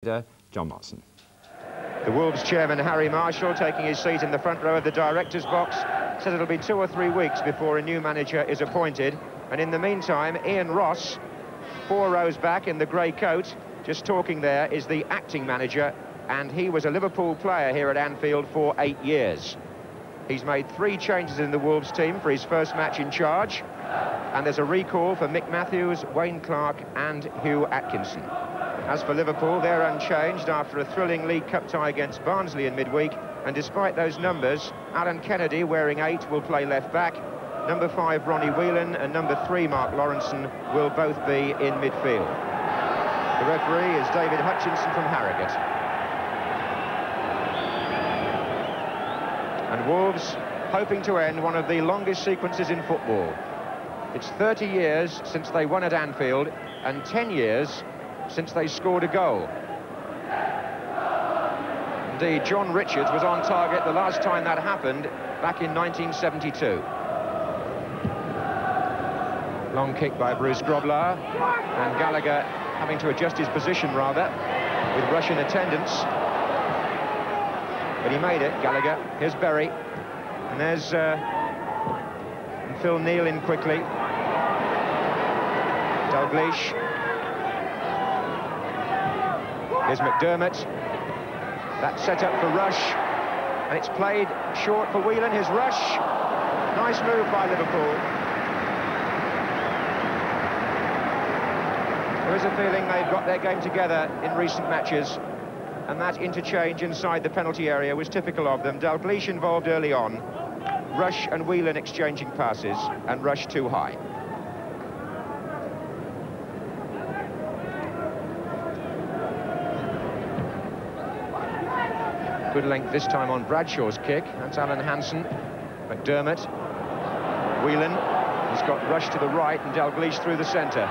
John Marson. The Wolves chairman, Harry Marshall, taking his seat in the front row of the director's box, says it'll be 2 or 3 weeks before a new manager is appointed. And in the meantime, Ian Ross, 4 rows back in the grey coat, just talking there, is the acting manager, and he was a Liverpool player here at Anfield for 8 years. He's made 3 changes in the Wolves team for his first match in charge, and there's a recall for Mick Matthews, Wayne Clark and Hugh Atkinson. As for Liverpool, they're unchanged after a thrilling League Cup tie against Barnsley in midweek, and despite those numbers, Alan Kennedy, wearing 8, will play left back. Number 5, Ronnie Whelan, and number 3, Mark Lawrenson, will both be in midfield. The referee is David Hutchinson from Harrogate. And Wolves hoping to end one of the longest sequences in football. It's 30 years since they won at Anfield, and 10 years since they scored a goal. Indeed, John Richards was on target the last time that happened, back in 1972. Long kick by Bruce Grobler, and Gallagher having to adjust his position, rather, with Russian attendance. But he made it, Gallagher. Here's Berry, and there's Phil Neal in quickly. Dalglish. Here's McDermott. That's set up for Rush, and it's played short for Whelan. Here's Rush. Nice move by Liverpool. There is a feeling they've got their game together in recent matches, and that interchange inside the penalty area was typical of them. Dalglish involved early on, Rush and Whelan exchanging passes, and Rush too high. Good length this time on Bradshaw's kick. That's Alan Hansen. McDermott. Whelan. He's got Rush to the right and Dalglish through the centre.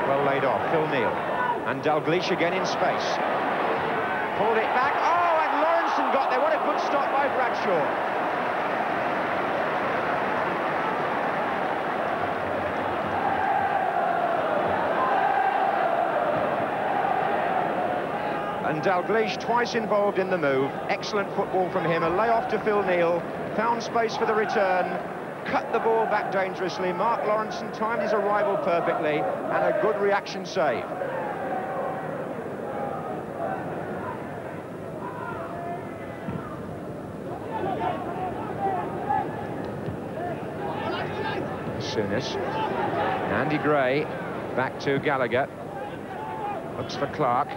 Well laid off. Phil Neal. And Dalglish again in space. Pulled it back. Oh, and Lawrenson got there. What a good stop by Bradshaw. And Dalglish twice involved in the move. Excellent football from him. A layoff to Phil Neal. Found space for the return. Cut the ball back dangerously. Mark Lawrenson timed his arrival perfectly. And a good reaction save. Souness. Andy Gray. Back to Gallagher. Looks for Clark.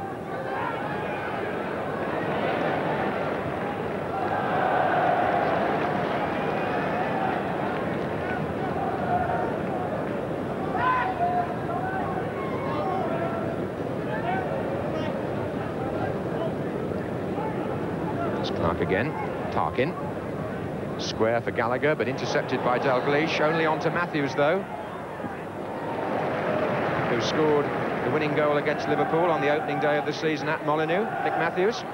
Clark again, Tarkin. Square for Gallagher, but intercepted by Dalglish. Only on to Matthews, though, who scored the winning goal against Liverpool on the opening day of the season at Molineux. Mick Matthews.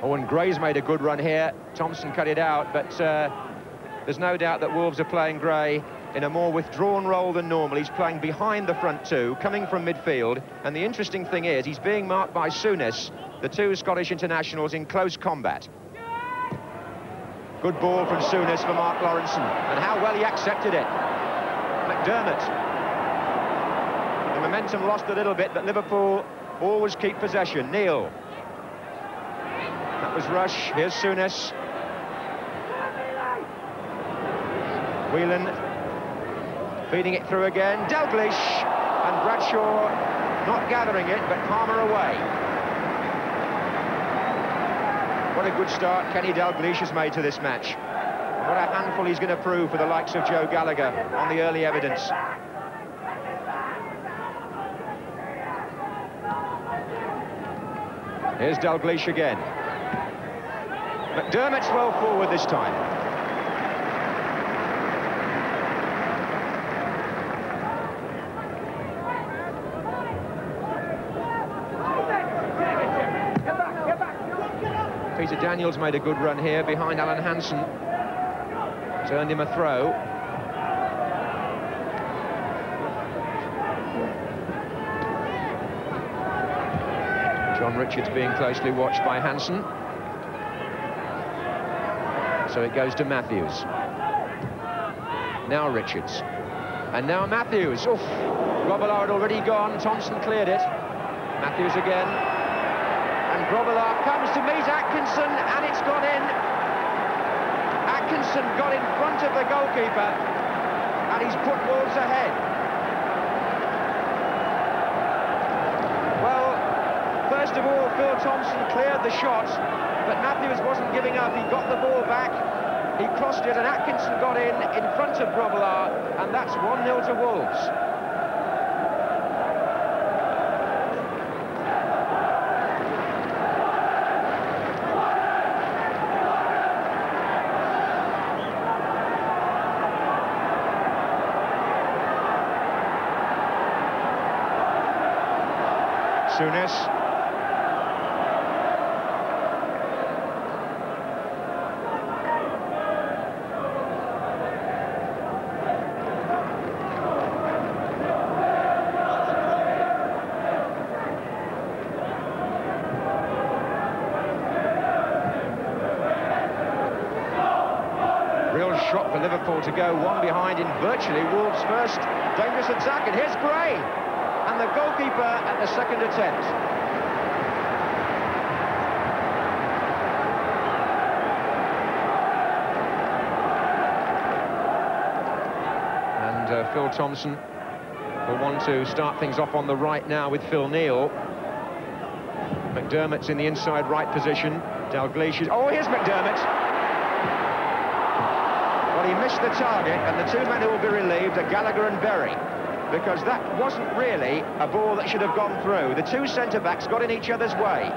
Oh, and Gray's made a good run here. Thompson cut it out, but there's no doubt that Wolves are playing Gray in a more withdrawn role than normal. He's playing behind the front two, coming from midfield. And the interesting thing is, he's being marked by Souness, the 2 Scottish internationals in close combat. Good ball from Souness for Mark Lawrenson. And how well he accepted it. McDermott. The momentum lost a little bit, but Liverpool always keep possession. Neal. That was Rush. Here's Souness. Whelan feeding it through again. Dalglish, and Bradshaw not gathering it, but Palmer away. What a good start Kenny Dalglish has made to this match. And what a handful he's going to prove for the likes of Joe Gallagher on the early evidence. Here's Dalglish again. McDermott's well forward this time. Peter Daniels made a good run here behind Alan Hansen. It's earned him a throw. John Richards being closely watched by Hansen. So it goes to Matthews. Now Richards. And now Matthews. Oof. Grobbelaar had already gone. Thompson cleared it. Matthews again. And Grobbelaar comes to meet Atkinson, and it's gone in. Atkinson got in front of the goalkeeper, and he's put Wolves ahead. Well, first of all, Phil Thompson cleared the shot, but Matthews wasn't giving up. He got the ball back, he crossed it, and Atkinson got in front of Grobbelaar, and that's 1-0 to Wolves. Souness. Real shot for Liverpool to go one behind in virtually Wolves' first dangerous attack, and here's Gray. And the goalkeeper at the second attempt. And Phil Thompson will want to start things off on the right now with Phil Neal. McDermott's in the inside right position. Dalglish is... Oh, here's McDermott. Well, he missed the target, and the two men who will be relieved are Gallagher and Berry, because that wasn't really a ball that should have gone through. The two centre-backs got in each other's way.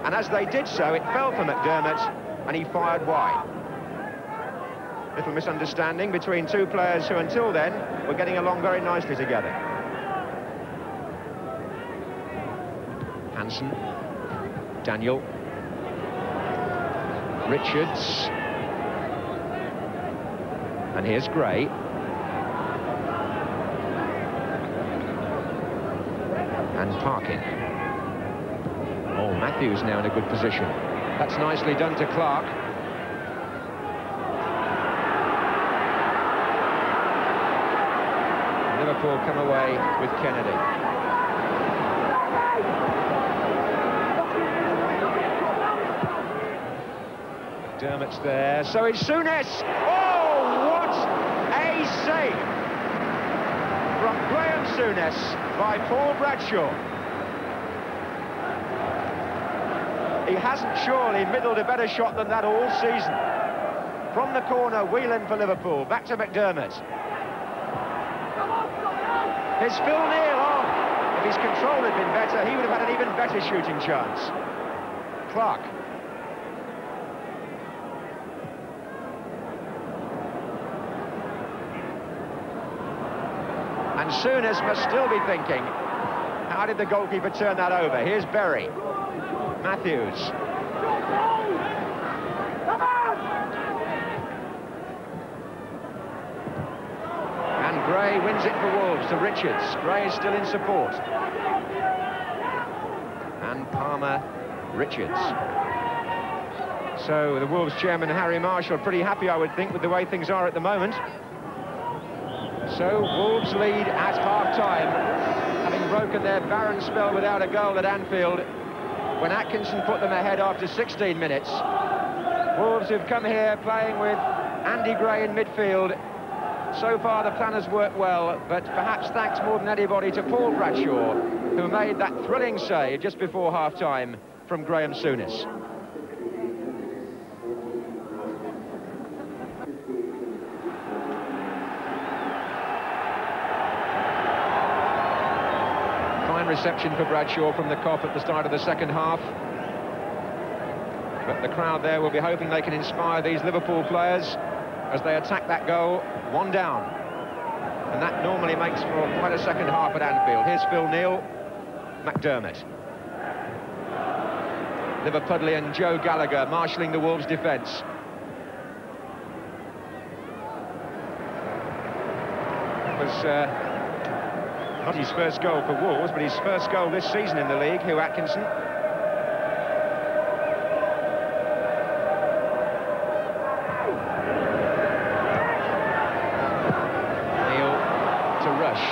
And as they did so, it fell for McDermott, and he fired wide. Little misunderstanding between two players who, until then, were getting along very nicely together. Hansen. Daniel. Richards. And here's Gray. And Parkin. Oh, Matthews now in a good position. That's nicely done to Clark. Liverpool come away with Kennedy. Dermot's there, so it's Souness. Oh, what a save from Graham Souness by Paul Bradshaw. He hasn't surely middled a better shot than that all season. From the corner, Whelan for Liverpool, back to McDermott. Here's Phil Neal on. If his control had been better, he would have had an even better shooting chance. Clark. And Souness must still be thinking, how did the goalkeeper turn that over? Here's Berry. Matthews. And Gray wins it for Wolves to Richards. Gray is still in support. And Palmer, Richards. So the Wolves chairman, Harry Marshall, pretty happy, I would think, with the way things are at the moment. So Wolves lead at half-time, having broken their barren spell without a goal at Anfield, when Atkinson put them ahead after 16 minutes. Wolves have come here playing with Andy Gray in midfield. So far the plan has worked well, but perhaps thanks more than anybody to Paul Bradshaw, who made that thrilling save just before half-time from Graham Souness. Reception for Bradshaw from the Kop at the start of the second half. But the crowd there will be hoping they can inspire these Liverpool players as they attack that goal, one down. And that normally makes for quite a second half at Anfield. Here's Phil Neal, McDermott. Liverpudlian Joe Gallagher marshalling the Wolves' defence. It was not his first goal for Wolves, but his first goal this season in the league, Hugh Atkinson. Neil to Rush.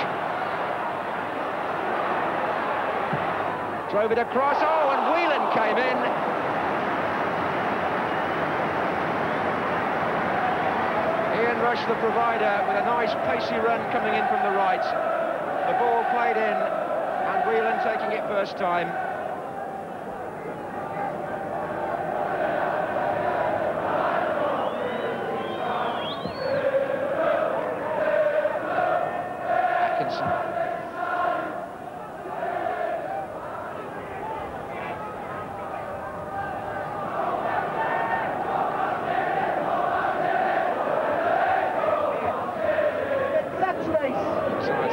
Drove it across, oh, and Whelan came in. Ian Rush, the provider, with a nice pacey run coming in from the right. The ball played in, and Whelan taking it first time. Atkinson.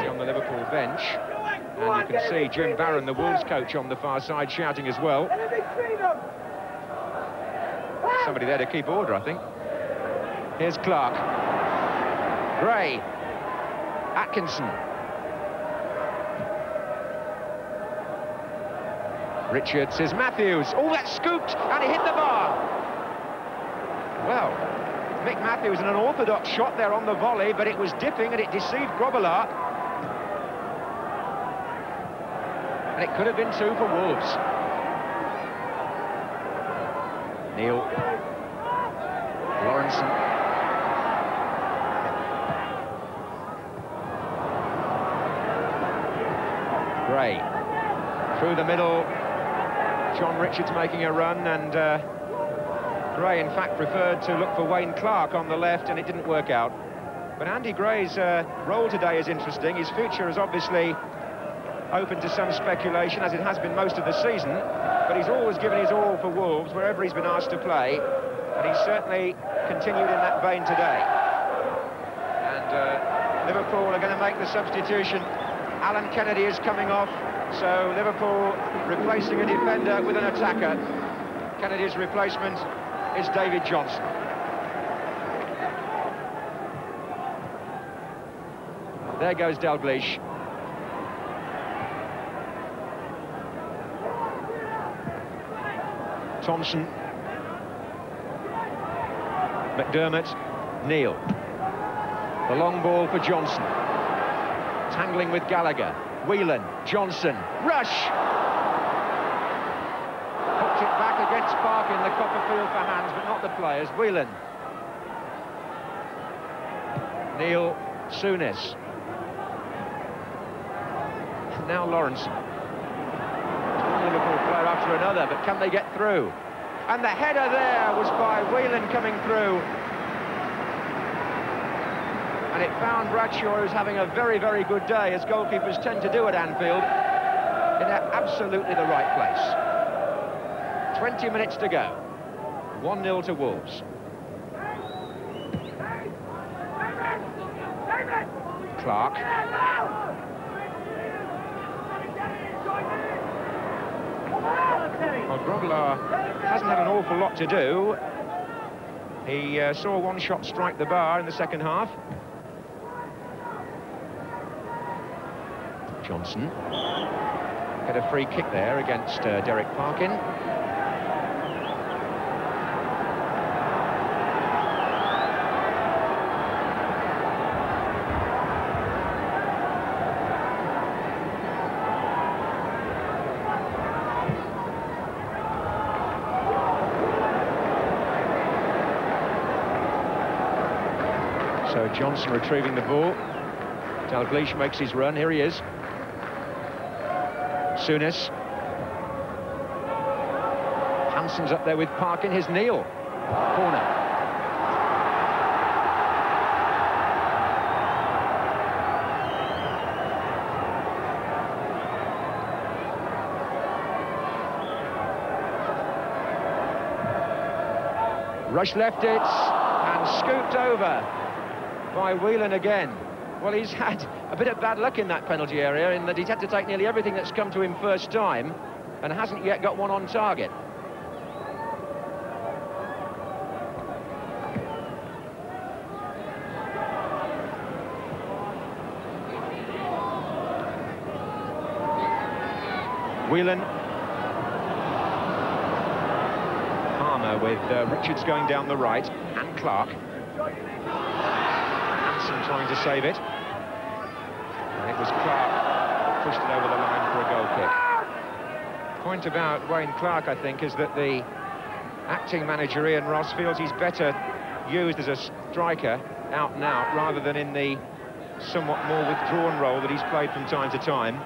On the Liverpool bench, and you can see Jim Barron, the Wolves coach, on the far side shouting as well. Somebody there to keep order, I think. Here's Clark. Gray. Atkinson. Richards is Matthews. Oh, that's scooped, and he hit the bar. Well, Mick Matthews in an orthodox shot there on the volley, but it was dipping and it deceived Grobbelaar. And it could have been two for Wolves. Neil. Lawrenson. Gray. Through the middle. John Richards making a run, and Gray, in fact, preferred to look for Wayne Clark on the left, and it didn't work out. But Andy Gray's role today is interesting. His future is obviously open to some speculation, as it has been most of the season, but he's always given his all for Wolves wherever he's been asked to play, and he's certainly continued in that vein today. And Liverpool are going to make the substitution. Alan Kennedy is coming off, so Liverpool replacing a defender with an attacker. Kennedy's replacement is David Johnson. There goes Dalglish. Thompson. McDermott. Neil. The long ball for Johnson. Tangling with Gallagher. Whelan. Johnson. Rush! Hooked it back against Parkin, the Copperfield for hands, but not the players. Whelan. Neil. Souness. Now Lawrence. Liverpool player after another, but can they get through? And the header there was by Whelan coming through. And it found Bradshaw, who's having a very, very good day, as goalkeepers tend to do at Anfield, in absolutely the right place. 20 minutes to go. 1-0 to Wolves. Clark. Well, Grobbelaar hasn't had an awful lot to do. He saw one shot strike the bar in the second half. Johnson. Get a free kick there against Derek Parkin. So Johnson retrieving the ball. Dalglish makes his run. Here he is. Souness. Hansen's up there with Parkin. Here's Neil. Corner. Rush left it and scooped over by Whelan again. Well, he's had a bit of bad luck in that penalty area, in that he's had to take nearly everything that's come to him first time and hasn't yet got one on target. Whelan. Palmer with Richards going down the right, and Clark. Hansen trying to save it. And it was Clark who pushed it over the line for a goal kick. Point about Wayne Clark, I think, is that the acting manager Ian Ross feels he's better used as a striker, out and out, rather than in the somewhat more withdrawn role that he's played from time to time.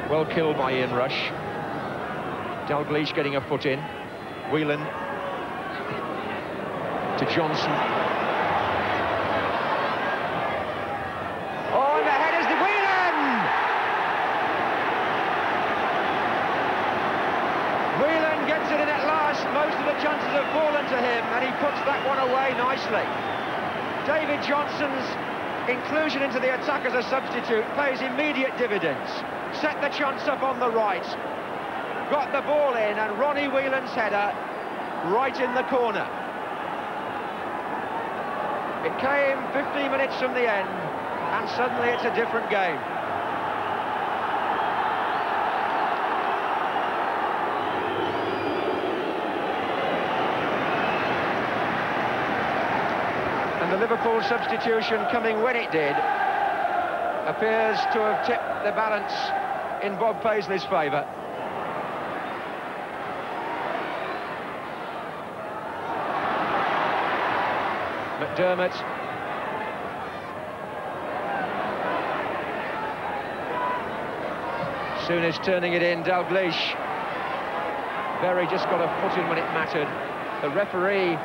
Well killed by Ian Rush. Dalglish getting a foot in. Whelan to Johnson. Oh, and the head is the Whelan! Whelan gets it in at last. Most of the chances have fallen to him, and he puts that one away nicely. David Johnson's inclusion into the attack as a substitute pays immediate dividends. Set the chance up on the right. Got the ball in, and Ronnie Whelan's header right in the corner. It came 15 minutes from the end, and suddenly it's a different game. And the Liverpool substitution, coming when it did, appears to have tipped the balance in Bob Paisley's favour. McDermott. Souness turning it in, Dalglish. Berry just got a foot in when it mattered. The referee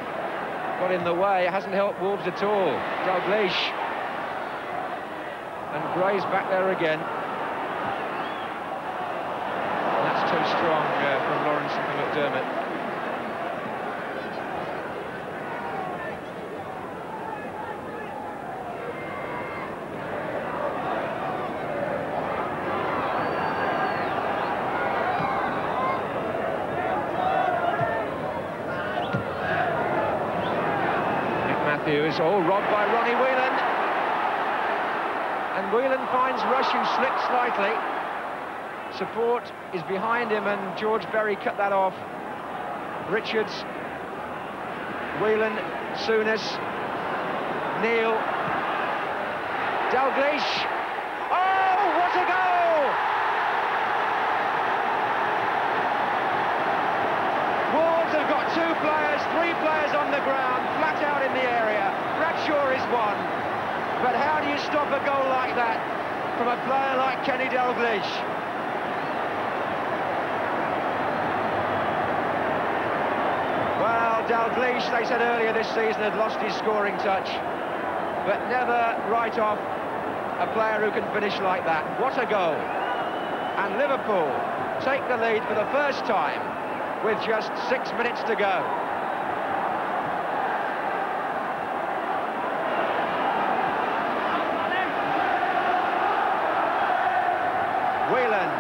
got in the way, it hasn't helped Wolves at all. Dalglish. And Gray's back there again. And that's too strong from Lawrence and from McDermott. Matthews, all robbed by Ronnie Whelan. And Whelan finds Rush, who slipped slightly. Support is behind him, and George Berry cut that off. Richards, Whelan, Souness, Neil, Dalglish. Oh, what a goal! Wolves have got three players on the ground, flat out in the area. Bradshaw is one. But how do you stop a goal like that from a player like Kenny Dalglish? Well, Dalglish, they said earlier this season, had lost his scoring touch, but never write off a player who can finish like that. What a goal. And Liverpool take the lead for the first time with just 6 minutes to go. Whelan.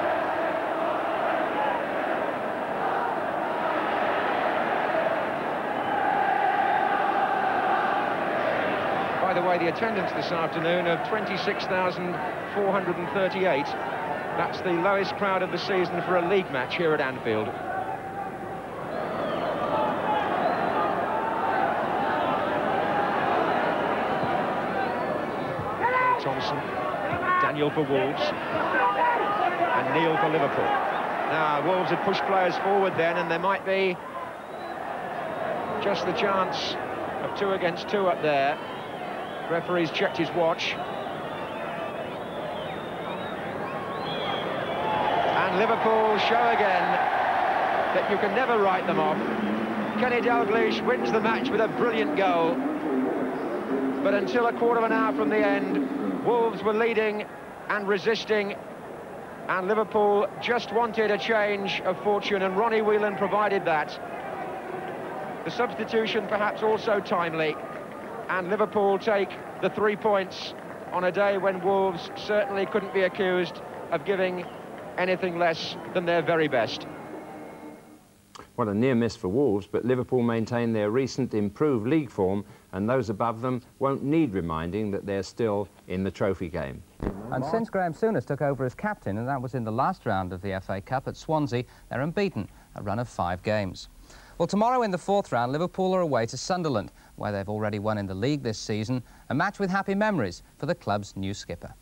By the way, the attendance this afternoon of 26,438. That's the lowest crowd of the season for a league match here at Anfield. Thompson, Daniel for Wolves, and Neil for Liverpool. Now, Wolves had pushed players forward then, and there might be just the chance of 2 against 2 up there. Referee's checked his watch. And Liverpool show again that you can never write them off. Kenny Dalglish wins the match with a brilliant goal. But until a quarter of an hour from the end, Wolves were leading and resisting, and Liverpool just wanted a change of fortune, and Ronnie Whelan provided that. The substitution perhaps also timely, and Liverpool take the 3 points on a day when Wolves certainly couldn't be accused of giving anything less than their very best. What a near miss for Wolves, but Liverpool maintain their recent improved league form, and those above them won't need reminding that they're still in the trophy game. And since Graham Souness took over as captain, and that was in the last round of the FA Cup at Swansea, they're unbeaten, a run of 5 games. Well, tomorrow in the 4th round, Liverpool are away to Sunderland, where they've already won in the league this season, a match with happy memories for the club's new skipper.